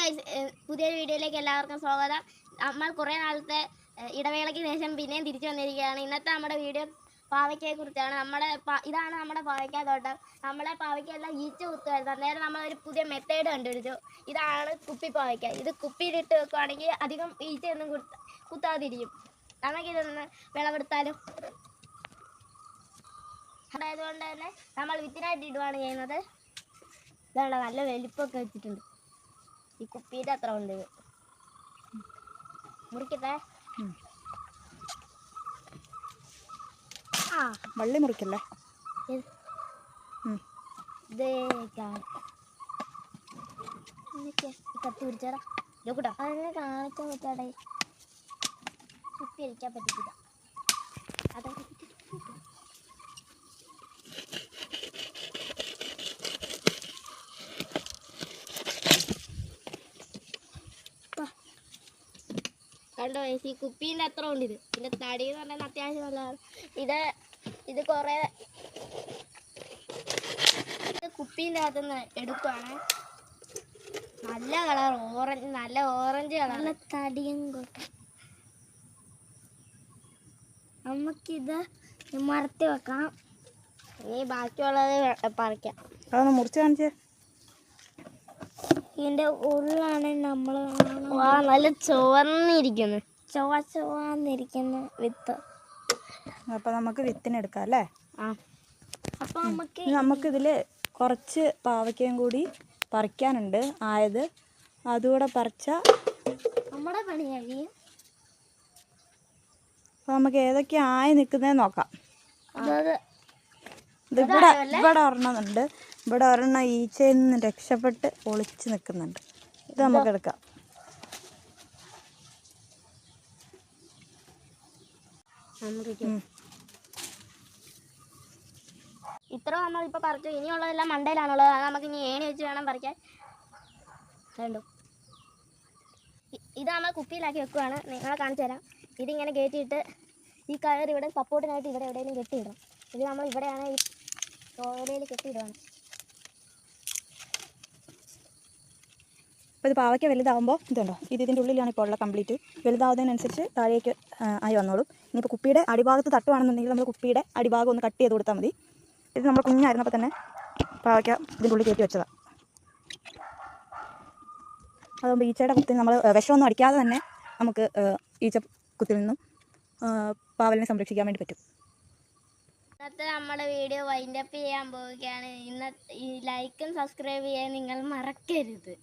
Guys, പുതിയൊരു വീഡിയോയിലേക്ക് എല്ലാവർക്കും സ്വാഗതം. നമ്മൾ കുറേ നാളത്തെ ഇടവേളയ്ക്ക് ശേഷം പിന്നെയും തിരിച്ചു വന്നിരിക്കുകയാണ്. ഇന്നത്തെ നമ്മുടെ വീഡിയോ പാവയ്ക്കയെ കുറിച്ചാണ്. ഇതാണ് നമ്മുടെ പാവയ്ക്ക തോട്ടം. നമ്മളെ പാവയ്ക്കെല്ലാം ഈച്ച കുത്തുമായിരുന്നു. അന്നേരം നമ്മളൊരു പുതിയ മെത്തേഡ് കണ്ടുപിടിച്ചു. ഇതാണ് കുപ്പി പാവയ്ക്ക. ഇത് കുപ്പിയിലിട്ട് വെക്കുകയാണെങ്കിൽ അധികം ഈച്ചയൊന്നും കുത്താതിരിക്കും. നമുക്കിതൊന്ന് വിളവെടുത്താലും അതായതുകൊണ്ട് തന്നെ നമ്മൾ വിത്തിനായിട്ട് ഇടുകയാണ് ചെയ്യുന്നത്. ഇതാണ് നല്ല വലിപ്പമൊക്കെ വെച്ചിട്ടുണ്ട്. ഈ കുപ്പിയുടെ അത്ര ഉണ്ട്. മുറിക്കട്ടെ. വള്ളി മുറിക്കല്ലേ. കത്തി പിടിച്ചാടാ നോക്കൂട്ടോ. അതിനെ കാണിക്കാൻ പറ്റാടേ. കുപ്പി അരിക്കാൻ പറ്റില്ല. അതൊക്കെ കണ്ടോ, ഈ കുപ്പീൻ്റെ അത്ര ഉണ്ട്. ഇത് പിന്നെ തടി എന്ന് പറഞ്ഞാൽ അത്യാവശ്യം നല്ലതാണ്. ഇത് കുറേ കുപ്പീൻ്റെ അകത്തുനിന്ന് എടുക്കുവാണ്. നല്ല കളർ ഓറഞ്ച്, നല്ല ഓറഞ്ച് കളർ, നല്ല തടിയും കൂട്ടും. നമുക്കിത് മറത്തി വെക്കാം. ഇനി ബാക്കിയുള്ളത് പറിക്കാം. അതൊന്ന് മുറിച്ച് കാണിച്ചേ. ഇതിൻ്റെ ഉള്ളിലാണ് നമ്മൾ നല്ല ചുവന്നിരിക്കുന്നു. ചുവന്നിരിക്കുന്ന വിത്ത്. അപ്പം നമുക്ക് വിത്തിനെടുക്കാം അല്ലേ? അപ്പം നമുക്കിതിൽ കുറച്ച് പാവയ്ക്കയും കൂടി പറിക്കാനുണ്ട്. അതുകൂടെ പറിച്ചാൽ നമ്മുടെ പണി കഴിയും. അപ്പോൾ നമുക്ക് ഏതൊക്കെയാ ആയി നിൽക്കുന്നതെന്ന് നോക്കാം. ഇവിടെ ഒരെണ്ണമുണ്ട്. ഇവിടെ ഒരെണ്ണം ഈച്ചയിൽ നിന്ന് രക്ഷപ്പെട്ട് ഒളിച്ച് നിൽക്കുന്നുണ്ട്. ഇത് നമുക്ക് എടുക്കാം. ഇത്ര നമ്മളിപ്പോൾ പറിച്ചു. ഇനിയുള്ളതെല്ലാം മണ്ടയിലാണുള്ളത്. അത് നമുക്ക് ഇനി ഏണി വെച്ച് വേണം പറിക്കാൻ. കണ്ടു, ഇത് നമ്മൾ കുപ്പിയിലാക്കി വെക്കുവാണ്. നിങ്ങളെ കാണിച്ചു തരാം. ഇതിങ്ങനെ കയറ്റിയിട്ട് ഈ കയർ ഇവിടെ സപ്പോർട്ടിനായിട്ട് ഇവിടെ എവിടെയെങ്കിലും കെട്ടിയിടും. ഇത് നമ്മൾ ഇവിടെയാണ് ഈ തോലയിൽ കെട്ടിയിടുവാണ്. അപ്പോൾ ഇത് പാവയ്ക്ക വലുതാകുമ്പോൾ ഇതുണ്ടോ, ഇതിൻ്റെ ഉള്ളിലാണ് ഇപ്പോൾ ഉള്ള കംപ്ലീറ്റ്. വലുതാവുന്നതിനനുസരിച്ച് താഴേക്ക് ആയി വന്നോളും. ഇനിയിപ്പോൾ കുപ്പിയുടെ അടിഭാഗത്ത് തട്ടുവാണെന്നുണ്ടെങ്കിൽ നമ്മൾ കുപ്പിയുടെ അടിഭാഗം ഒന്ന് കട്ട് ചെയ്ത് കൊടുത്താൽ മതി. ഇത് നമ്മൾ കുഞ്ഞായിരുന്നപ്പോൾ തന്നെ പാവയ്ക്ക ഇതിൻ്റെ ഉള്ളിൽ കയറ്റി വെച്ചതാണ്. അതുകൊണ്ട് ഈച്ചയുടെ കുത്തിൽ നമ്മൾ വിഷമൊന്നും അടിക്കാതെ തന്നെ നമുക്ക് ഈച്ച കുത്തിൽ നിന്നും പാവലിനെ സംരക്ഷിക്കാൻ വേണ്ടി പറ്റും. ഇന്നത്തെ നമ്മുടെ വീഡിയോ വൈൻഡപ്പ് ചെയ്യാൻ പോവുകയാണ്. ഈ ലൈക്കും സബ്സ്ക്രൈബ് ചെയ്യാൻ നിങ്ങൾ മറക്കരുത്.